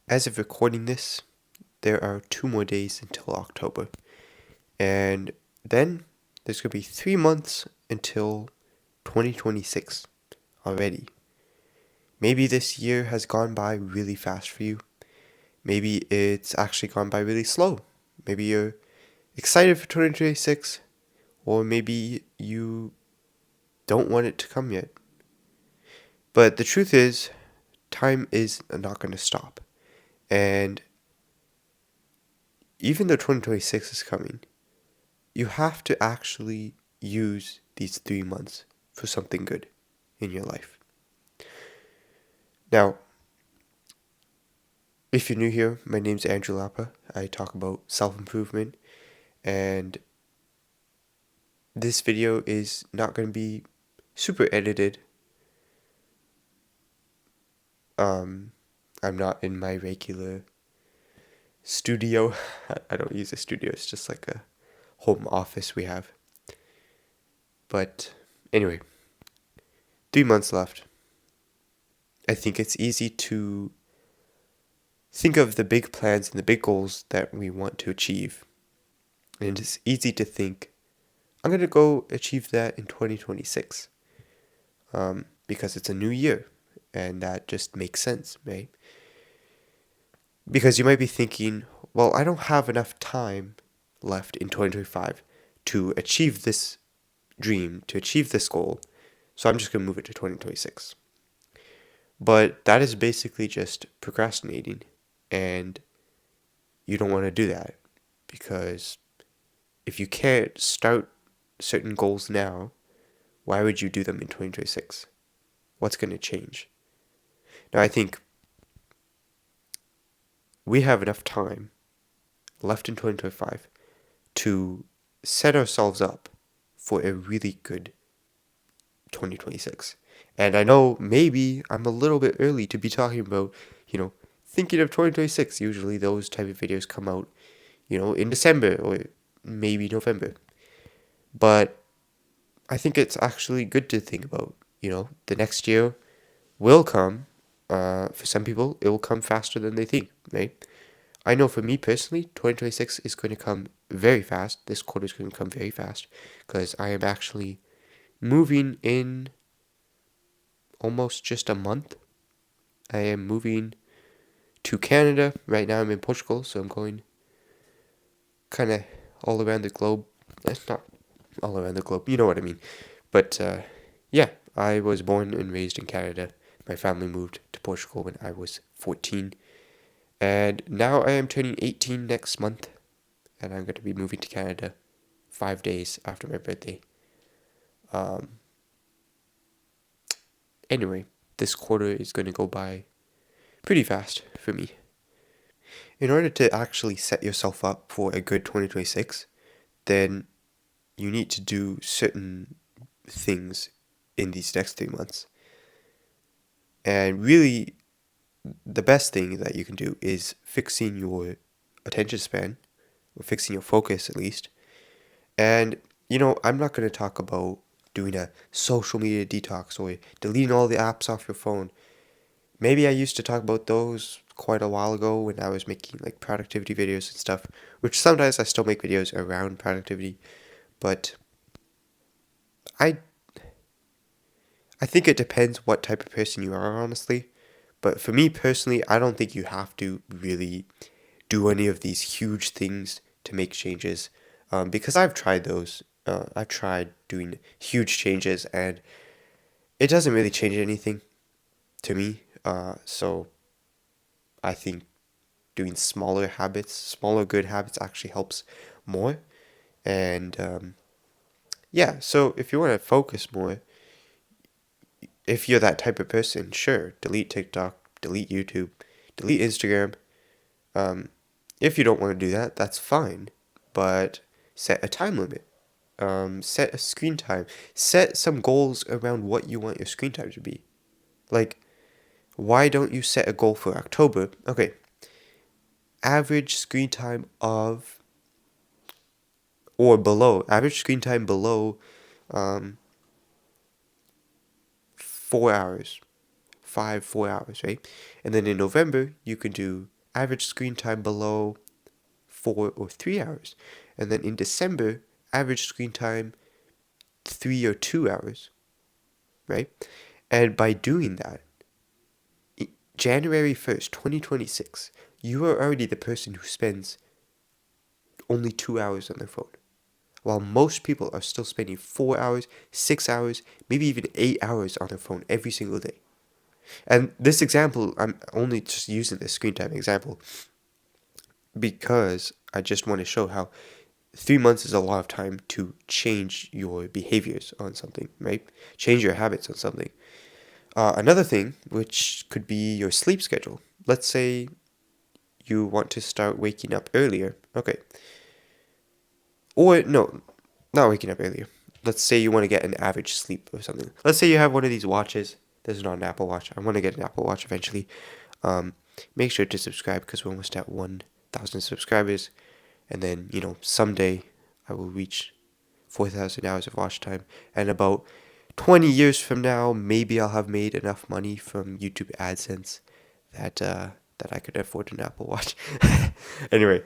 As of recording this, there are 2 more days until October. And then there's going to be 3 months until 2026 already. Maybe this year has gone by really fast for you. Maybe it's actually gone by really slow. Maybe you're excited for 2026, or maybe you don't want it to come yet. But the truth is, time is not going to stop. And even though 2026 is coming, you have to actually use these 3 months for something good in your life. Now, if you're new here, my name's Andrew Lapa. I talk about self-improvement, and this video is not going to be super edited. I'm not in my regular studio. I don't use a studio, it's just like a home office we have. But anyway, 3 months left. I think it's easy to think of the big plans and the big goals that we want to achieve. And it's easy to think, I'm going to go achieve that in 2026. Because it's a new year. And that just makes sense, right? Because you might be thinking, well, I don't have enough time left in 2025 to achieve this dream, to achieve this goal. So I'm just going to move it to 2026. But that is basically just procrastinating. And you don't want to do that. Because if you can't start certain goals now, why would you do them in 2026? What's going to change? Now, I think we have enough time left in 2025 to set ourselves up for a really good 2026. And I know maybe I'm a little bit early to be talking about, thinking of 2026. Usually those type of videos come out, in December or maybe November. But I think it's actually good to think about, the next year will come. For some people, it will come faster than they think, right? I know for me personally, 2026 is going to come very fast. This quarter is going to come very fast because I am actually moving in almost just a month. I am moving to Canada. Right now I'm in Portugal, so I'm going kind of all around the globe. It's not all around the globe, you know what I mean. But yeah, I was born and raised in Canada. My family moved to Portugal when I was 14. And now I am turning 18 next month. And I'm going to be moving to Canada 5 days after my birthday. Anyway, this quarter is going to go by pretty fast for me. In order to actually set yourself up for a good 2026, then you need to do certain things in these next 3 months. And really, the best thing that you can do is fixing your attention span, or fixing your focus at least. And, I'm not going to talk about doing a social media detox or deleting all the apps off your phone. Maybe I used to talk about those quite a while ago when I was making like productivity videos and stuff, which sometimes I still make videos around productivity, but I think it depends what type of person you are, honestly. But for me personally, I don't think you have to really do any of these huge things to make changes, because I've tried those. I've tried doing huge changes, and it doesn't really change anything to me. So I think doing smaller habits, smaller good habits actually helps more. And yeah, so if you want to focus more, if you're that type of person, sure, delete TikTok, delete YouTube, delete Instagram. If you don't want to do that, that's fine. But set a time limit. Set a screen time. Set some goals around what you want your screen time to be. Like, why don't you set a goal for October? Okay, average screen time of or below, average screen time below 4 hours, 4 hours, right? And then in November, you can do average screen time below 4 or 3 hours. And then in December, average screen time 3 or 2 hours, right? And by doing that, January 1st, 2026, you are already the person who spends only 2 hours on their phone. While most people are still spending 4 hours, 6 hours, maybe even 8 hours on their phone every single day. And this example, I'm only just using this screen time example because I just want to show how 3 months is a lot of time to change your behaviors on something, right? Change your habits on something. Another thing, which could be your sleep schedule. Let's say you want to start waking up earlier. Okay. Or, no, not waking up earlier. Let's say you want to get an average sleep or something. Let's say you have one of these watches. This is not an Apple Watch. I want to get an Apple Watch eventually. Make sure to subscribe because we're almost at 1,000 subscribers. And then, someday I will reach 4,000 hours of watch time. And about 20 years from now, maybe I'll have made enough money from YouTube AdSense that I could afford an Apple Watch. Anyway,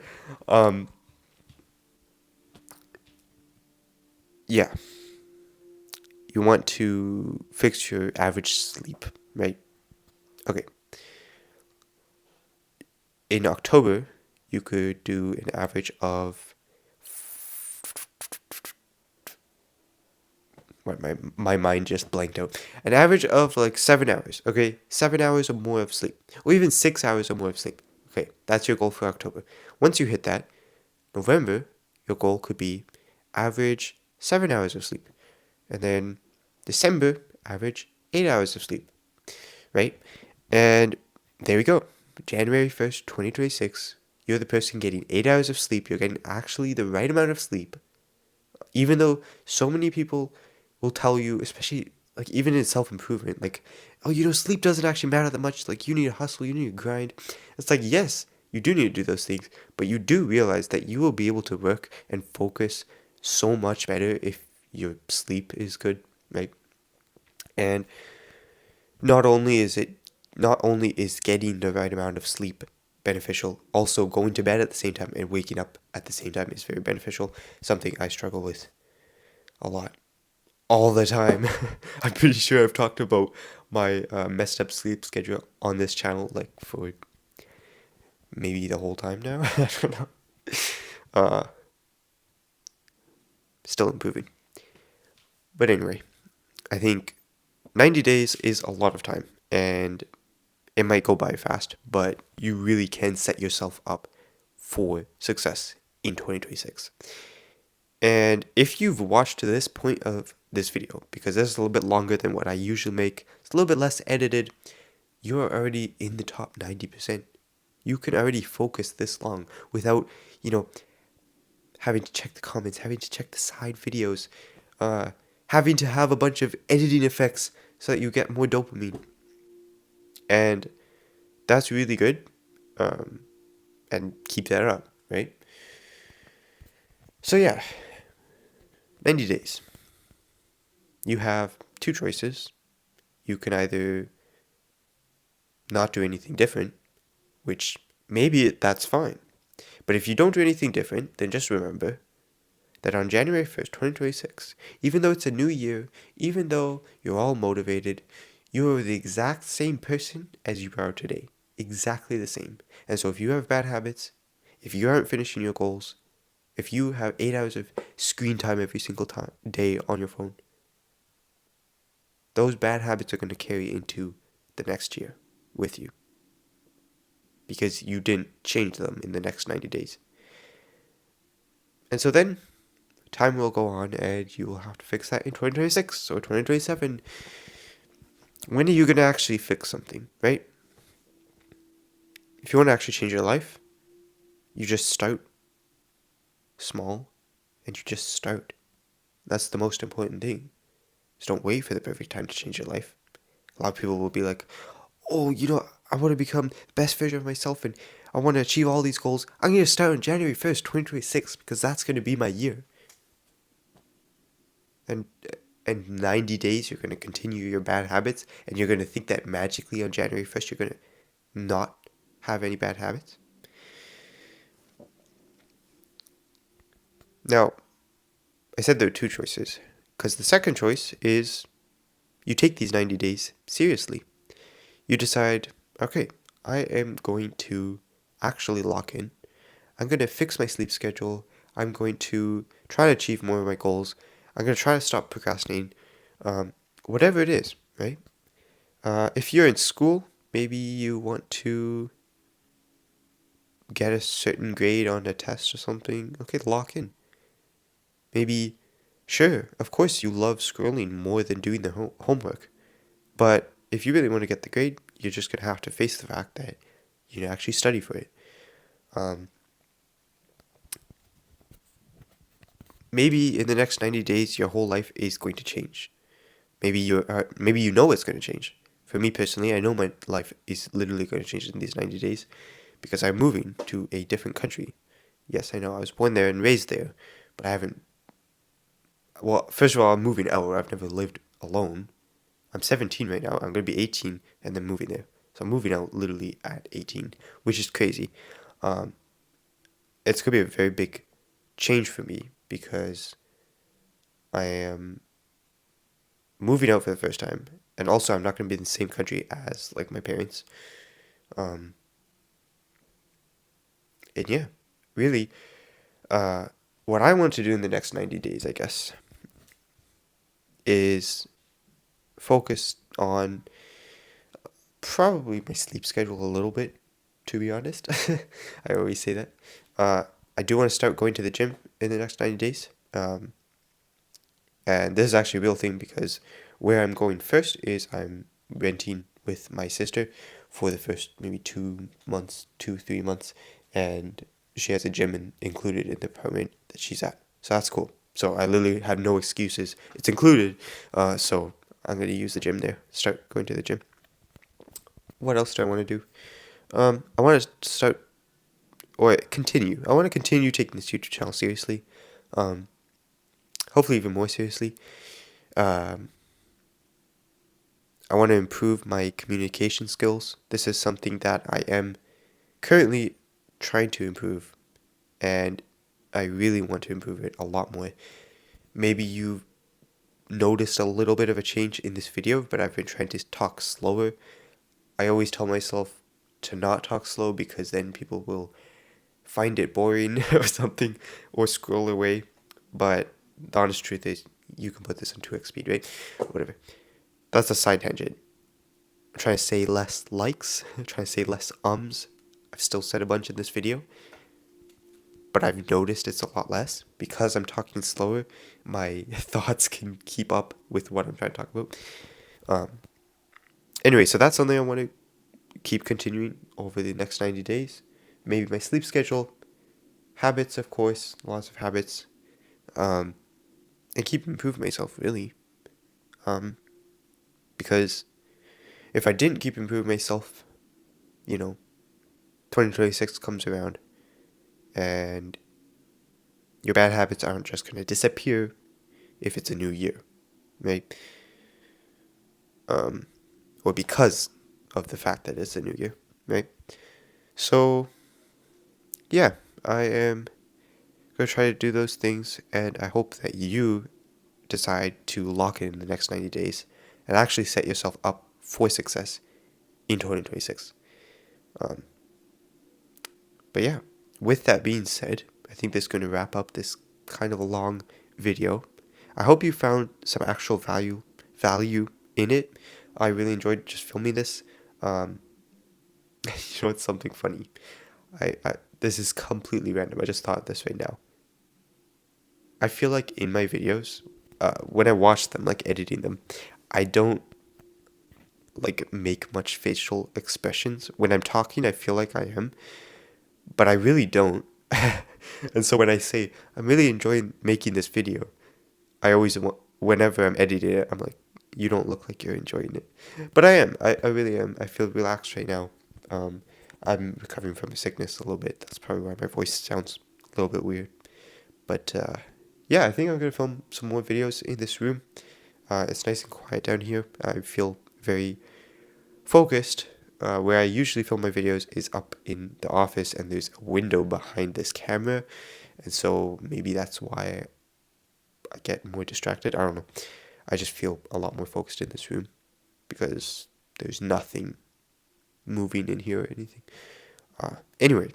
yeah. You want to fix your average sleep, right? Okay. In October, you could do an average of my mind just blanked out. An average of like 7 hours, okay? 7 hours or more of sleep. Or even 6 hours or more of sleep. Okay, that's your goal for October. Once you hit that, November, your goal could be average 7 hours of sleep. And then December, average 8 hours of sleep. Right? And there we go. January 1st, 2026, you're the person getting 8 hours of sleep. You're getting actually the right amount of sleep. Even though so many people will tell you, especially like even in self-improvement, like, oh, sleep doesn't actually matter that much. Like, you need to hustle, you need to grind. It's like, yes, you do need to do those things, but you do realize that you will be able to work and focus so much better if your sleep is good, right? And not only is getting the right amount of sleep beneficial, also going to bed at the same time and waking up at the same time is very beneficial. Something I struggle with a lot, all the time. I'm pretty sure I've talked about my messed up sleep schedule on this channel like for maybe the whole time now. I don't know. Uh, Still improving. But anyway, I think 90 days is a lot of time, and it might go by fast, but you really can set yourself up for success in 2026. And if you've watched to this point of this video, because this is a little bit longer than what I usually make, it's a little bit less edited, you're already in the top 90%. You can already focus this long without, having to check the comments, having to check the side videos, having to have a bunch of editing effects so that you get more dopamine. And that's really good. And keep that up, right? So yeah, 90 days. You have two choices. You can either not do anything different, which maybe that's fine. But if you don't do anything different, then just remember that on January 1st, 2026, even though it's a new year, even though you're all motivated, you are the exact same person as you are today. Exactly the same. And so if you have bad habits, if you aren't finishing your goals, if you have 8 hours of screen time every single day on your phone, those bad habits are going to carry into the next year with you. Because you didn't change them in the next 90 days. And so then, time will go on and you will have to fix that in 2026 or 2027. When are you going to actually fix something, right? If you want to actually change your life, you just start small and you just start. That's the most important thing. Just don't wait for the perfect time to change your life. A lot of people will be like, oh, I want to become the best version of myself and I want to achieve all these goals. I'm going to start on January 1st, 2026 because that's going to be my year. And in 90 days, you're going to continue your bad habits and you're going to think that magically on January 1st, you're going to not have any bad habits. Now, I said there are two choices, because the second choice is you take these 90 days seriously. You decide, okay, I am going to actually lock in. I'm going to fix my sleep schedule. I'm going to try to achieve more of my goals. I'm going to try to stop procrastinating. Whatever it is, right? If you're in school, maybe you want to get a certain grade on a test or something. Okay, lock in. Maybe, sure, of course you love scrolling more than doing the homework. But if you really want to get the grade, you're just going to have to face the fact that you actually study for it. Um, Maybe in the next 90 days, your whole life is going to change. Maybe you know it's going to change. For me personally, I know my life is literally going to change in these 90 days because I'm moving to a different country. Yes, I know I was born there and raised there, but I haven't. Well, first of all, I'm moving out. I've never lived alone. I'm 17 right now. I'm going to be 18 and then moving there. So I'm moving out literally at 18, which is crazy. Um, it's going to be a very big change for me because I am moving out for the first time, and also I'm not going to be in the same country as like my parents. Um, and yeah, really, uh, what I want to do in the next 90 days, I guess, is focus on probably my sleep schedule a little bit, to be honest. I always say that. Uh, I do want to start going to the gym in the next 90 days. And this is actually a real thing because where I'm going first is I'm renting with my sister for the first maybe 2 months, 3 months, and she has a gym included in the apartment that she's at. So that's cool. So I literally have no excuses. It's included, so I'm going to use the gym there, start going to the gym. What else do I want to do? I want to start, or continue. I want to continue taking this YouTube channel seriously. Hopefully even more seriously. Um, I want to improve my communication skills. This is something that I am currently trying to improve, and I really want to improve it a lot more. Maybe you've noticed a little bit of a change in this video, but I've been trying to talk slower. I always tell myself to not talk slow because then people will find it boring or something or scroll away. But the honest truth is you can put this on 2x speed, right? Whatever. That's a side tangent. I'm trying to say less likes. I'm trying to say less ums. I've still said a bunch in this video, but I've noticed it's a lot less. Because I'm talking slower, my thoughts can keep up with what I'm trying to talk about. Anyway, so that's something I want to keep continuing over the next 90 days. Maybe my sleep schedule, habits, of course, lots of habits, and keep improving myself, really. Because if I didn't keep improving myself, 2026 comes around and your bad habits aren't just going to disappear if it's a new year, right? Or because of the fact that it's a new year, right? So, yeah, I am going to try to do those things, and I hope that you decide to lock in the next 90 days and actually set yourself up for success in 2026. But yeah, with that being said, I think this is going to wrap up this kind of a long video. I hope you found some actual value in it. I really enjoyed just filming this. It's something funny. This is completely random. I just thought of this right now. I feel like in my videos, when I watch them, like editing them, I don't like make much facial expressions. When I'm talking, I feel like I am, but I really don't. And so when I say I'm really enjoying making this video, I always whenever I'm editing it, I'm like, you don't look like you're enjoying it, but I am. I really am. I feel relaxed right now. I'm recovering from a sickness a little bit. That's probably why my voice sounds a little bit weird. But yeah, I think I'm gonna film some more videos in this room. It's nice and quiet down here. I feel very focused where I usually film my videos is up in the office, and there's a window behind this camera, and so maybe that's why I get more distracted. I don't know. I just feel a lot more focused in this room because there's nothing moving in here or anything. Anyway,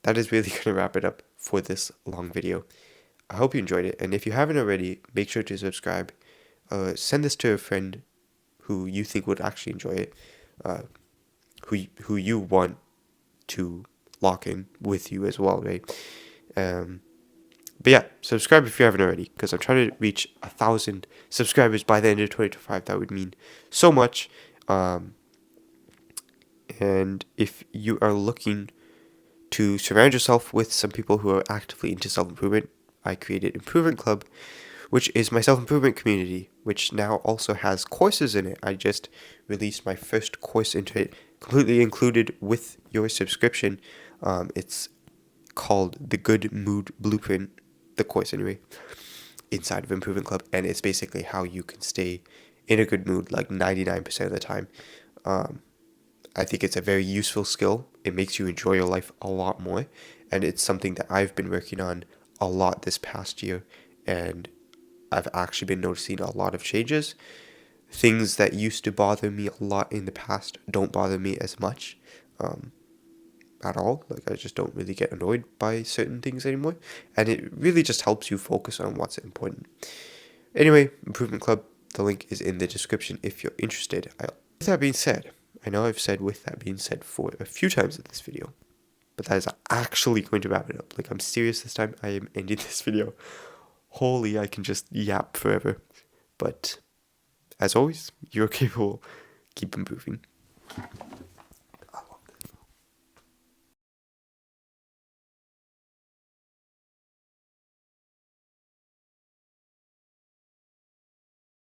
that is really going to wrap it up for this long video. I hope you enjoyed it, and if you haven't already, make sure to subscribe. Send this to a friend who you think would actually enjoy it, who you want to lock in with you as well, right? But yeah, subscribe if you haven't already, because I'm trying to reach 1,000 subscribers by the end of 2025. That would mean so much. And if you are looking to surround yourself with some people who are actively into self-improvement, I created Improvement Club, which is my self-improvement community, which now also has courses in it. I just released my first course into it, completely included with your subscription. It's called The Good Mood Blueprint, the course anyway, inside of Improvement Club, and it's basically how you can stay in a good mood like 99% of the time. I think it's a very useful skill. It makes you enjoy your life a lot more, and it's something that I've been working on a lot this past year, and I've actually been noticing a lot of changes. Things that used to bother me a lot in the past don't bother me as much at all. Like, I just don't really get annoyed by certain things anymore, and it really just helps you focus on what's important. Anyway, Improvement Club, the link is in the description if you're interested. With that being said, I know I've said "with that being said" for a few times in this video, but that is actually going to wrap it up. Like, I'm serious this time. I am ending this video. Holy, I can just yap forever. But as always, you're capable. Keep improving.